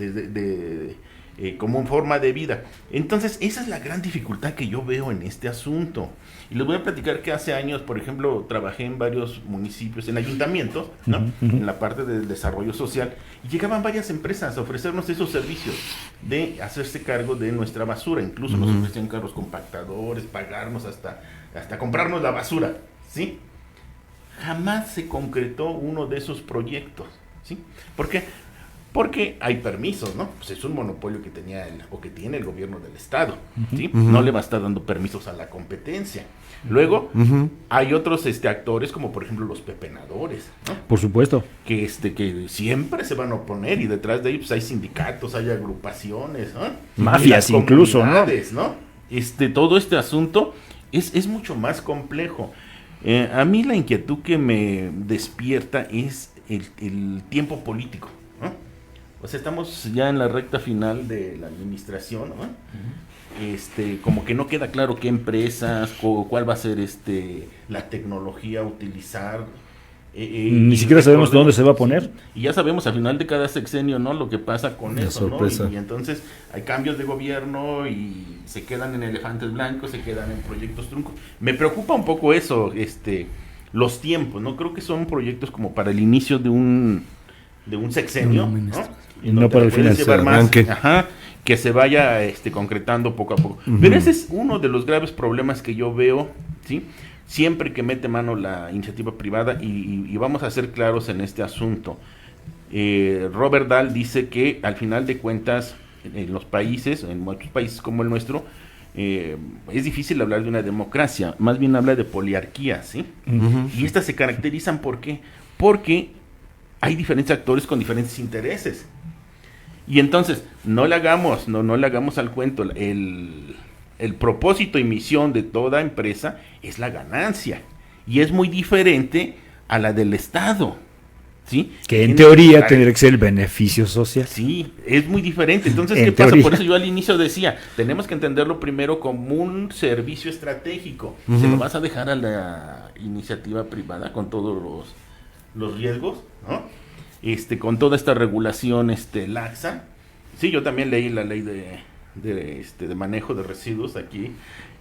como forma de vida. Entonces, esa es la gran dificultad que yo veo en este asunto. Y les voy a platicar que hace años, por ejemplo, trabajé en varios municipios, en ayuntamientos, ¿no? En la parte del desarrollo social, y llegaban varias empresas a ofrecernos esos servicios de hacerse cargo de nuestra basura. Incluso nos ofrecían carros compactadores, pagarnos hasta comprarnos la basura, ¿sí? Jamás se concretó uno de esos proyectos, ¿sí? ¿Por qué? Porque hay permisos, ¿no? Pues es un monopolio que tenía que tiene el gobierno del estado, ¿sí? No le va a estar dando permisos a la competencia. Luego, hay otros actores, como por ejemplo los pepenadores, ¿no? Por supuesto. Que siempre se van a oponer, y detrás de ellos pues, hay sindicatos, hay agrupaciones, ¿no? Mafias incluso, ¿no? Todo este asunto es mucho más complejo. A mí la inquietud que me despierta es el tiempo político, ¿no? O sea, estamos ya en la recta final de la administración, ¿no? Como que no queda claro qué empresas, cuál va a ser la tecnología a utilizar. Ni siquiera sabemos dónde se va a poner. Y ya sabemos al final de cada sexenio, ¿no? Lo que pasa con eso, ¿no? Y entonces hay cambios de gobierno y se quedan en elefantes blancos, se quedan en proyectos truncos. Me preocupa un poco eso, los tiempos, ¿no? Creo que son proyectos como para el inicio de un sexenio, ¿no? Y no para el final. Que se vaya concretando poco a poco. Pero ese es uno de los graves problemas que yo veo, ¿sí? Siempre que mete mano la iniciativa privada, y vamos a ser claros en este asunto. Robert Dahl dice que al final de cuentas, en los países, en muchos países como el nuestro, es difícil hablar de una democracia, más bien habla de poliarquía, ¿sí? Y estas se caracterizan ¿por qué? Porque hay diferentes actores con diferentes intereses. Y entonces, no le hagamos al cuento, el propósito y misión de toda empresa es la ganancia, y es muy diferente a la del Estado, ¿sí? Que en teoría tendría que ser el beneficio social. Sí, es muy diferente. Entonces, ¿qué pasa? Por eso yo al inicio decía, tenemos que entenderlo primero como un servicio estratégico. Se lo vas a dejar a la iniciativa privada con todos los riesgos, ¿no? Con toda esta regulación laxa. Sí, yo también leí la ley de manejo de residuos aquí,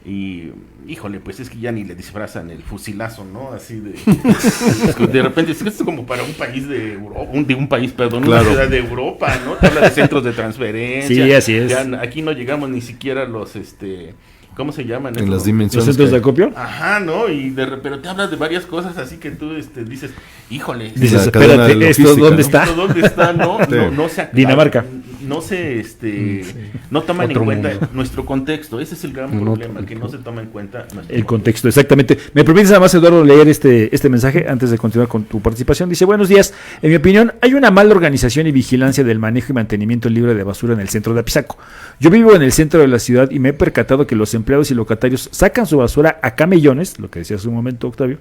y híjole, pues es que ya ni le disfrazan el fusilazo, ¿no? Así de repente es que esto es como para un país de Europa, una ciudad de Europa, ¿no? Te habla de centros de transferencia. Sí, así es. Ya aquí no llegamos ni siquiera a los ¿cómo se llaman? En las dimensiones. ¿Los centros de acopio? Ajá, ¿no? Pero te hablas de varias cosas, así que tú dices, híjole. Dices, espérate, ¿esto dónde está? ¿Esto dónde está? No, no se aclara. Dinamarca. No se, no toman en cuenta nuestro contexto. Ese es el gran problema, que no se toma en cuenta el contexto, exactamente. ¿Me permites además, Eduardo, leer este mensaje antes de continuar con tu participación? Dice, buenos días. En mi opinión, hay una mala organización y vigilancia del manejo y mantenimiento libre de basura en el centro de Apizaco. Yo vivo en el centro de la ciudad y me he percatado que los empleados y locatarios sacan su basura a camellones, lo que decía hace un momento Octavio,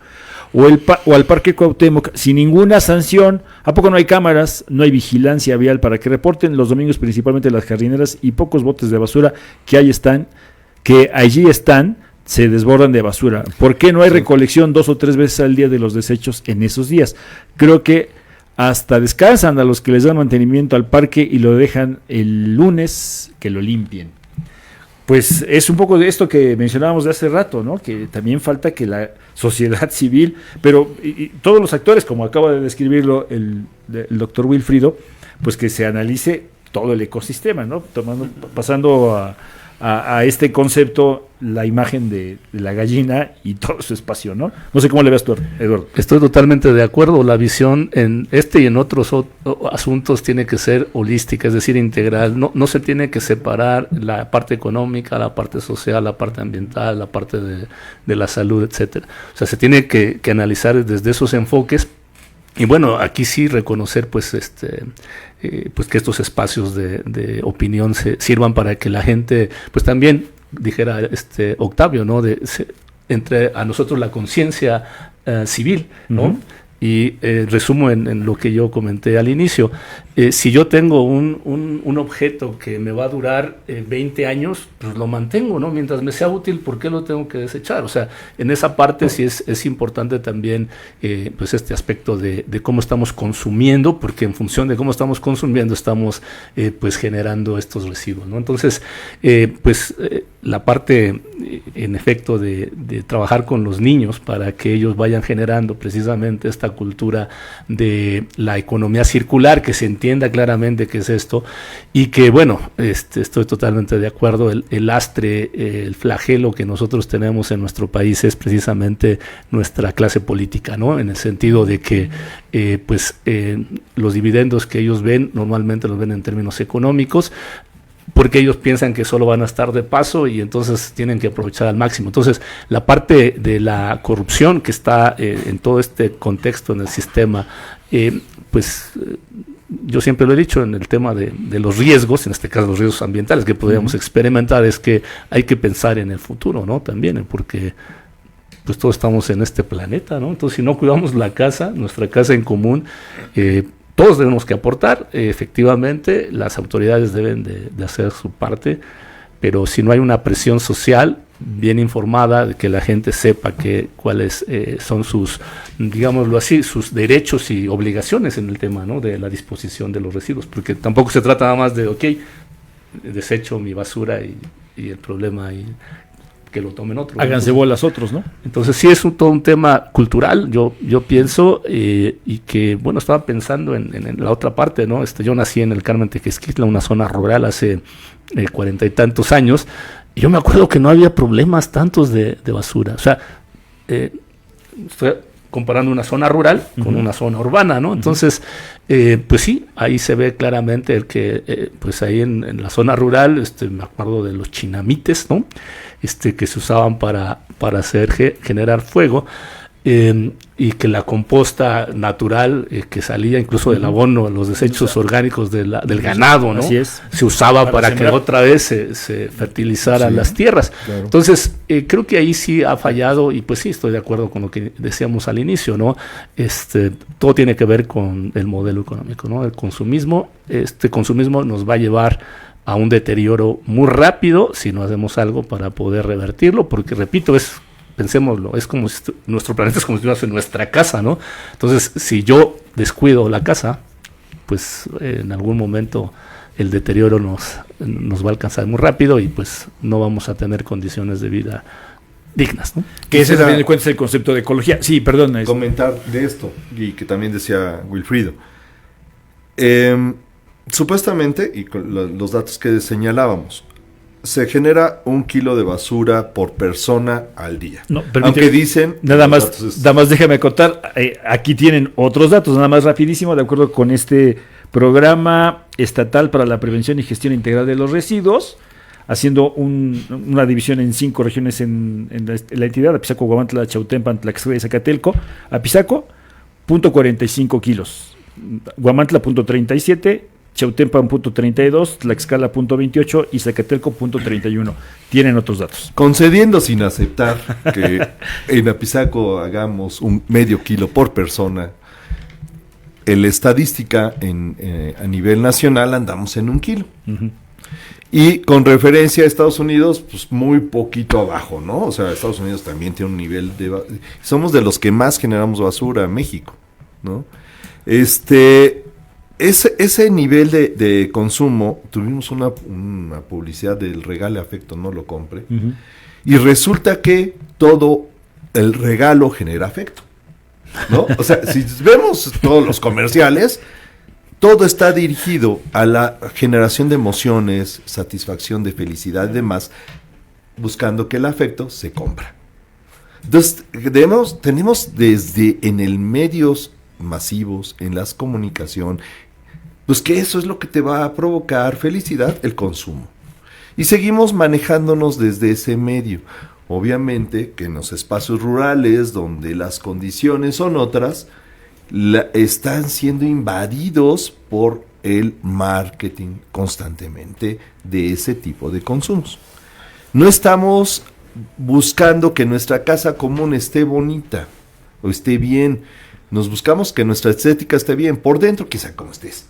o al Parque Cuauhtémoc sin ninguna sanción. ¿A poco no hay cámaras, no hay vigilancia vial para que reporten los domingos principalmente las jardineras y pocos botes de basura que allí están, se desbordan de basura? ¿Por qué no hay recolección 2 o 3 veces al día de los desechos en esos días? Creo que hasta descansan a los que les dan mantenimiento al parque y lo dejan el lunes que lo limpien. Pues es un poco de esto que mencionábamos de hace rato, ¿no? Que también falta que la sociedad civil, pero y todos los actores, como acaba de describirlo el doctor Wilfrido, pues que se analice todo el ecosistema, ¿no? Pasando a este concepto, la imagen de la gallina y todo su espacio, ¿no? No sé cómo le ves tú, Eduardo. Estoy totalmente de acuerdo. La visión en este y en otros asuntos tiene que ser holística, es decir, integral. No se tiene que separar la parte económica, la parte social, la parte ambiental, la parte de la salud, etcétera. O sea, se tiene que analizar desde esos enfoques. Y bueno, aquí sí reconocer pues pues que estos espacios de opinión sirvan para que la gente pues también dijera Octavio, ¿no? Entre a nosotros la conciencia civil, ¿no? Y resumo en lo que yo comenté al inicio. Si yo tengo un objeto que me va a durar 20 años, pues lo mantengo, ¿no? Mientras me sea útil, ¿por qué lo tengo que desechar? O sea, en esa parte sí es importante también pues este aspecto de cómo estamos consumiendo, porque en función de cómo estamos consumiendo estamos pues generando estos residuos, ¿no? Entonces, la parte en efecto de trabajar con los niños para que ellos vayan generando precisamente esta esta cultura de la economía circular, que se entienda claramente qué es esto, y que, bueno, estoy totalmente de acuerdo, el lastre, el flagelo que nosotros tenemos en nuestro país es precisamente nuestra clase política, ¿no? En el sentido de que los dividendos que ellos ven, normalmente los ven en términos económicos, porque ellos piensan que solo van a estar de paso y entonces tienen que aprovechar al máximo. Entonces, la parte de la corrupción que está en todo este contexto en el sistema, yo siempre lo he dicho en el tema de los riesgos, en este caso los riesgos ambientales que podríamos experimentar, es que hay que pensar en el futuro, ¿no? También, porque pues todos estamos en este planeta, ¿no? Entonces, si no cuidamos la casa, nuestra casa en común, todos tenemos que aportar. Efectivamente, las autoridades deben de hacer su parte, pero si no hay una presión social bien informada, de que la gente sepa cuáles son sus, digámoslo así, sus derechos y obligaciones en el tema, ¿no? De la disposición de los residuos, porque tampoco se trata nada más de, desecho mi basura y el problema y que lo tomen otros. Háganse bolas otros, ¿no? Entonces sí es todo un tema cultural, yo pienso, y que, bueno, estaba pensando en la otra parte, ¿no? Yo nací en el Carmen Tequesquitla, una zona rural, hace 40 y tantos años, y yo me acuerdo que no había problemas tantos de basura. O sea, estoy comparando una zona rural con una zona urbana, ¿no? Entonces, pues sí, ahí se ve claramente el que, pues ahí en la zona rural, me acuerdo de los chinamites, ¿no? Que se usaban para generar fuego, y que la composta natural que salía incluso del abono, los desechos orgánicos del ganado, ¿no? Así es. Se usaba para sembrar. que otra vez se fertilizaran las tierras. Claro. Entonces, creo que ahí sí ha fallado, y pues sí, estoy de acuerdo con lo que decíamos al inicio, ¿no? Todo tiene que ver con el modelo económico, ¿no? El consumismo, consumismo nos va a llevar a un deterioro muy rápido si no hacemos algo para poder revertirlo, porque repito, pensémoslo, es como si nuestro planeta es como si estuviera en nuestra casa, ¿no? Entonces, si yo descuido la casa, pues en algún momento el deterioro nos va a alcanzar muy rápido y pues no vamos a tener condiciones de vida dignas, ¿no? Que ese es, a fin de cuentas, el concepto de ecología. Sí, perdón. Comentar de esto, y que también decía Wilfrido. Supuestamente, y con los datos que señalábamos, se genera 1 kilo de basura por persona al día. No, permíteme, aunque dicen... Nada más déjame acotar, aquí tienen otros datos, nada más rapidísimo, de acuerdo con este programa estatal para la prevención y gestión integral de los residuos, haciendo una división en 5 regiones en la entidad: Apizaco, Huamantla, Chautempan, Tlaxcala y Zacatelco. Apizaco, 0.45 kilos. Huamantla, 0.37, Chautempan, 0.32, Tlaxcala, 0.28 y Zacatelco, 0.31. Tienen otros datos. Concediendo sin aceptar que en Apizaco hagamos 0.5 kilo por persona, en la estadística a nivel nacional andamos en 1 kilo. Uh-huh. Y con referencia a Estados Unidos, pues muy poquito abajo, ¿no? O sea, Estados Unidos también tiene un nivel somos de los que más generamos basura en México, ¿no? Ese nivel de consumo, tuvimos una publicidad del regale afecto, no lo compre, Uh-huh. y resulta que todo el regalo genera afecto, ¿no? O sea, si vemos todos los comerciales, todo está dirigido a la generación de emociones, satisfacción de felicidad y demás, buscando que el afecto se compra. Entonces, tenemos desde en el medios masivos, en las comunicación, pues que eso es lo que te va a provocar felicidad, el consumo. Y seguimos manejándonos desde ese medio. Obviamente que en los espacios rurales, donde las condiciones son otras, están siendo invadidos por el marketing constantemente de ese tipo de consumos. No estamos buscando que nuestra casa común esté bonita o esté bien. Nos buscamos que nuestra estética esté bien. Por dentro, quizá como estés,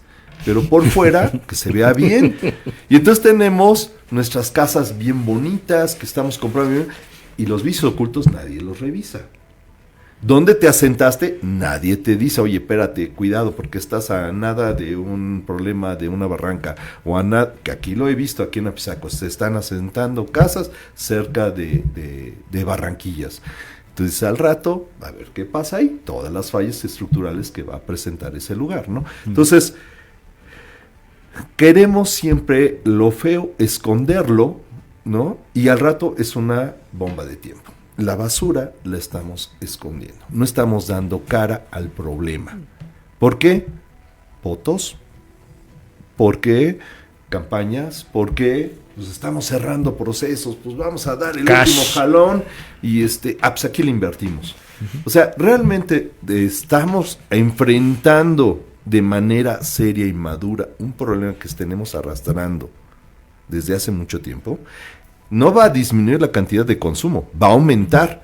pero por fuera, que se vea bien. Y entonces tenemos nuestras casas bien bonitas, que estamos comprando bien, y los vicios ocultos nadie los revisa. ¿Dónde te asentaste? Nadie te dice, oye, espérate, cuidado, porque estás a nada de un problema de una barranca, o a nada, que aquí lo he visto, aquí en Apizaco, se están asentando casas cerca de barranquillas. Entonces al rato, a ver qué pasa ahí, todas las fallas estructurales que va a presentar ese lugar, ¿no? Entonces, queremos siempre lo feo, esconderlo, ¿no? Y al rato es una bomba de tiempo. La basura la estamos escondiendo, no estamos dando cara al problema. ¿Por qué? Votos. ¿Por qué? Campañas. ¿Por qué? Pues estamos cerrando procesos, pues vamos a dar el último jalón y pues aquí le invertimos. O sea, realmente estamos enfrentando de manera seria y madura un problema que tenemos arrastrando desde hace mucho tiempo. No va a disminuir la cantidad de consumo, va a aumentar.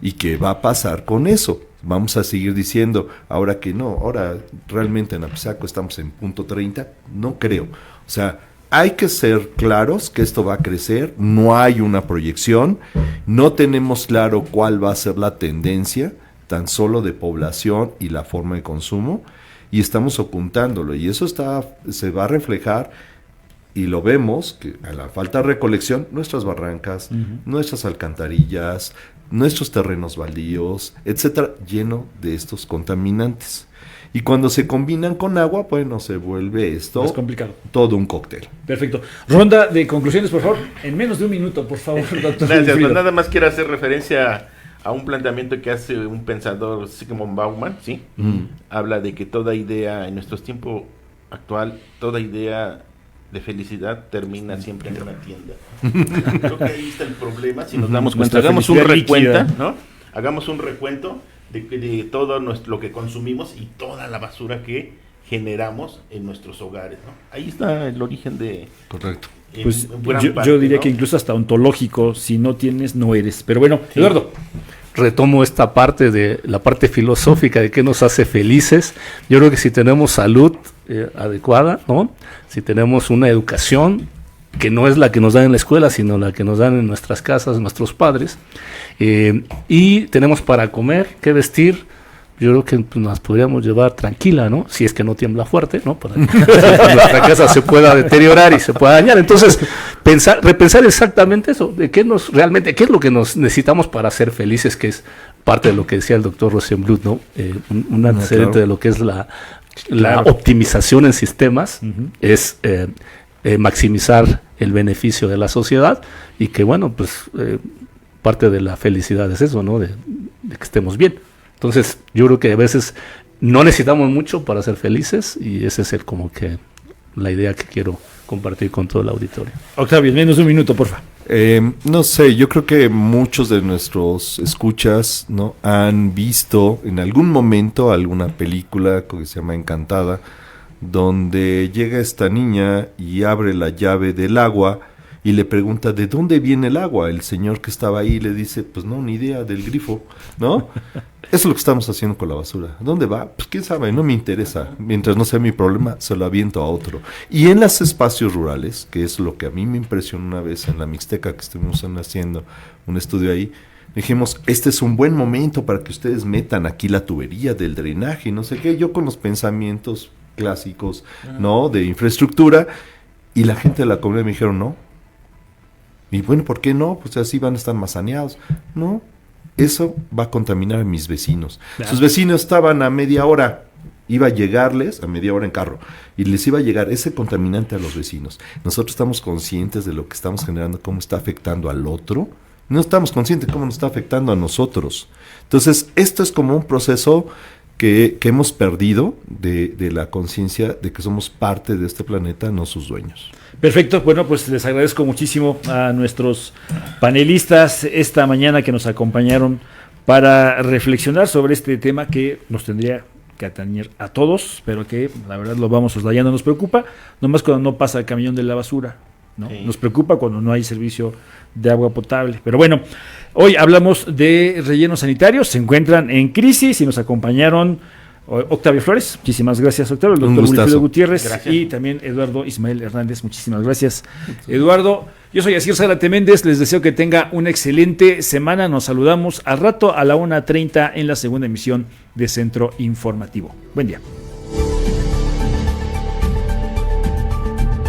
¿Y qué va a pasar con eso? Vamos a seguir diciendo, ahora que no, ahora realmente en Apizaco estamos en punto 30, no creo. O sea, hay que ser claros que esto va a crecer, no hay una proyección, no tenemos claro cuál va a ser la tendencia, tan solo de población y la forma de consumo, y estamos ocultándolo, y eso se va a reflejar, y lo vemos, que a la falta de recolección, nuestras barrancas, nuestras alcantarillas, nuestros terrenos baldíos, etcétera, lleno de estos contaminantes. Y cuando se combinan con agua, bueno, se vuelve esto más complicado. Todo un cóctel. Perfecto. Ronda de conclusiones, por favor. En menos de un minuto, por favor, doctor. Gracias. Pues nada más quiero hacer referencia a un planteamiento que hace un pensador, Zygmunt Bauman, ¿sí? Habla de que toda idea, en nuestro tiempo actual, toda idea de felicidad termina siempre en una tienda. Creo que ahí está el problema. Si nos damos cuenta, hagamos un recuento, ¿no? Hagamos un recuento de todo lo que consumimos y toda la basura que generamos en nuestros hogares, ¿no? Ahí está el origen de... Correcto. Pues yo diría, ¿no?, que incluso hasta ontológico, si no tienes, no eres. Pero bueno, sí. Eduardo. Retomo esta parte de la parte filosófica de qué nos hace felices. Yo creo que si tenemos salud adecuada, ¿no? Si tenemos una educación que no es la que nos dan en la escuela, sino la que nos dan en nuestras casas, nuestros padres, y tenemos para comer, qué vestir, yo creo que pues, nos podríamos llevar tranquila, ¿no? Si es que no tiembla fuerte, ¿no? Para que nuestra casa se pueda deteriorar y se pueda dañar. Entonces, repensar exactamente eso, de qué es lo que nos necesitamos para ser felices, que es parte de lo que decía el doctor Rosenbluth, ¿no? Un antecedente de lo que es la optimización en sistemas, es maximizar el beneficio de la sociedad, y que bueno, pues parte de la felicidad es eso, ¿no? De que estemos bien. Entonces, yo creo que a veces no necesitamos mucho para ser felices, y ese es como que la idea que quiero compartir con todo el auditorio. Octavio, menos un minuto, porfa. No sé, yo creo que muchos de nuestros escuchas, ¿no?, han visto en algún momento alguna película que se llama Encantada, donde llega esta niña y abre la llave del agua y le pregunta ¿de dónde viene el agua? El señor que estaba ahí le dice, pues no, ni idea, del grifo, ¿no? Eso es lo que estamos haciendo con la basura. ¿Dónde va? Pues quién sabe, no me interesa. Mientras no sea mi problema, se lo aviento a otro. Y en los espacios rurales, que es lo que a mí me impresionó una vez en la Mixteca, que estuvimos haciendo un estudio ahí, dijimos, este es un buen momento para que ustedes metan aquí la tubería del drenaje, no sé qué. Yo con los pensamientos clásicos, ¿no?, de infraestructura, y la gente de la comunidad me dijeron, no. Y bueno, ¿por qué no? Pues así van a estar más saneados. No, eso va a contaminar a mis vecinos. Claro. Sus vecinos estaban a media hora, iba a llegarles a media hora en carro, y les iba a llegar ese contaminante a los vecinos. Nosotros estamos conscientes de lo que estamos generando, cómo está afectando al otro. No estamos conscientes de cómo nos está afectando a nosotros. Entonces, esto es como un proceso que hemos perdido de la conciencia de que somos parte de este planeta, no sus dueños. Perfecto, bueno, pues les agradezco muchísimo a nuestros panelistas esta mañana que nos acompañaron para reflexionar sobre este tema que nos tendría que atañer a todos, pero que la verdad lo vamos soslayando. Nos preocupa nomás cuando no pasa el camión de la basura, ¿no? Sí. Nos preocupa cuando no hay servicio de agua potable. Pero bueno, hoy hablamos de rellenos sanitarios, se encuentran en crisis, y nos acompañaron Octavio Flores, muchísimas gracias, Octavio, el doctor Wilfredo Gutiérrez, gracias, y también Eduardo Ismael Hernández, muchísimas gracias, Eduardo. Yo soy Asier Zárate Méndez, les deseo que tenga una excelente semana. Nos saludamos al rato a la 1:30 en la segunda emisión de Centro Informativo. Buen día.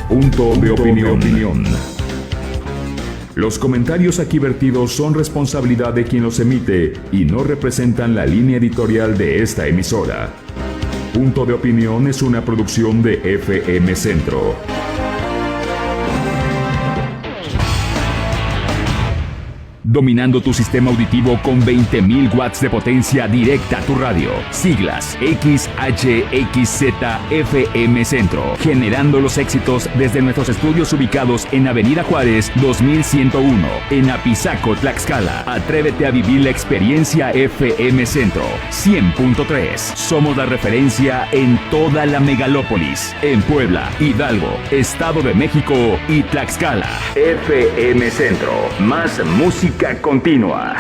Punto de opinión. Los comentarios aquí vertidos son responsabilidad de quien los emite y no representan la línea editorial de esta emisora. Punto de Opinión es una producción de FM Centro. Dominando tu sistema auditivo con 20.000 watts de potencia directa a tu radio. Siglas XHXZFM Centro. Generando los éxitos desde nuestros estudios ubicados en Avenida Juárez 2101, en Apizaco, Tlaxcala. Atrévete a vivir la experiencia FM Centro 100.3. Somos la referencia en toda la megalópolis. En Puebla, Hidalgo, Estado de México y Tlaxcala. FM Centro. Más música continua.